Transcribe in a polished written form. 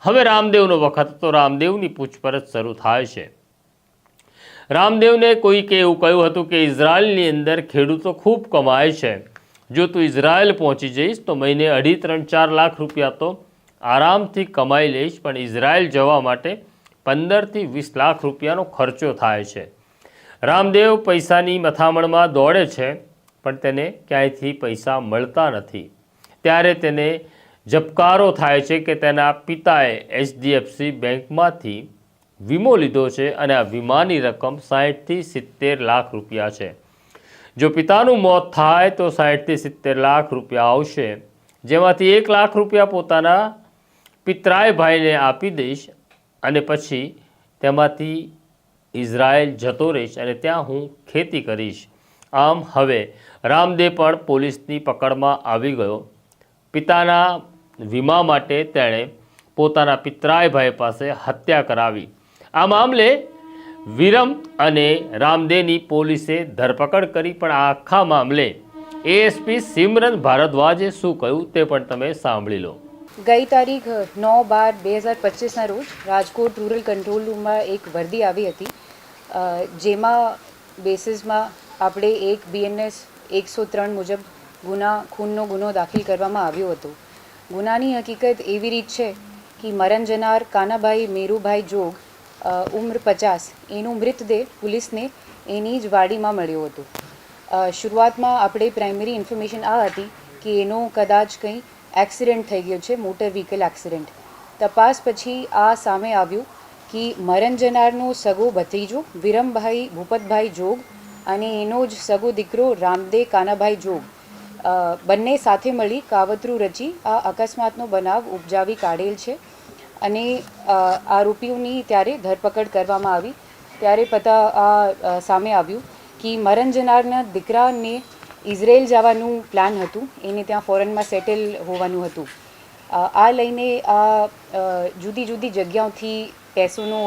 હવે રામદેવનો વખત તો રામદેવની પૂછપરછ શરૂ થાય છે। રામદેવને કોઈકે એવું કહ્યું હતું કે ઇઝરાયલની અંદર ખેડૂતો ખૂબ કમાય છે, જો તું ઇઝરાયલ પહોંચી જઈશ તો મહિને 2.5, 3, 4 લાખ રૂપિયા તો આરામથી કમાઈ લઈશ, પણ ઇઝરાયલ જવા માટે 15 થી 20 લાખ રૂપિયાનો ખર્ચો થાય છે। રામદેવ પૈસાની મથામણમાં દોડે છે, પણ તેને ક્યાંયથી પૈસા મળતા નથી। ત્યારે તેને ઝબકારો થાય છે કે તેના પિતાએ HDFC બેંકમાંથી વીમો લીધો છે અને આ વીમાની રકમ 60 થી 70 લાખ રૂપિયા છે। જો પિતાનું મોત થાય તો 60 થી 70 લાખ રૂપિયા આવશે, જેમાંથી 1 લાખ રૂપિયા પોતાના પિતરાય ભાઈને આપી દઈશ અને પછી તેમાંથી ઇઝરાયલ જતો રહીશ અને ત્યાં હું ખેતી કરીશ। આમ હવે રામદેવ પણ પોલીસની પકડમાં આવી ગયો। પિતાના વીમા માટે તેણે પોતાના પિતરાય ભાઈ પાસે હત્યા કરાવી। આ મામલે વિરમ અને રામદેવની પોલીસે ધરપકડ કરી, પણ આ આખા મામલે ASP સિમરન ભારદ્વાજે શું કહ્યું તે પણ તમે સાંભળી લો। ગઈ તારીખ 9/12/2025ના રોજ રાજકોટ રૂરલ કંટ્રોલ રૂમમાં એક વર્દી આવી હતી, જેમાં બેસિસમાં આપણે એક BNS 103 મુજબ ખૂનનો ગુનો દાખલ કરવામાં આવ્યો હતો। ગુનાની હકીકત એવી રીત છે કે મરણ જનાર કાનાભાઈ મેરુભાઈ જોગ, ઉંમર 50, એનો મૃતદેહ પોલીસને એની જ વાડીમાં મળ્યો હતો। શરૂઆતમાં આપણે પ્રાઇમરી ઇન્ફોર્મેશન આ હતી કે એનો કદાચ કંઈ એક્સિડન્ટ થઈ ગયો છે, મોટર વ્હીકલ એક્સિડન્ટ। તપાસ પછી આ સામે આવ્યું કે મરણ જનારનો સગો ભત્રીજો વિરમભાઈ ભૂપતભાઈ જોગ અને એનો જ સગો દીકરો રામદેવ કાનાભાઈ જોગ બંને સાથે મળી કાવતરું રચી આ અકસ્માતનો બનાવ ઉપજાવી કાઢેલ છે અને આરોપીઓની ત્યારે ધરપકડ કરવામાં આવી। ત્યારે સામે આવ્યું કે મરણ જનારના દીકરાને ઇઝરાયલ જવાનું પ્લાન હતું, એને ત્યાં ફોરેનમાં સેટલ હોવાનું હતું। આ લઈને જુદી જુદી જગ્યાઓથી પૈસોનો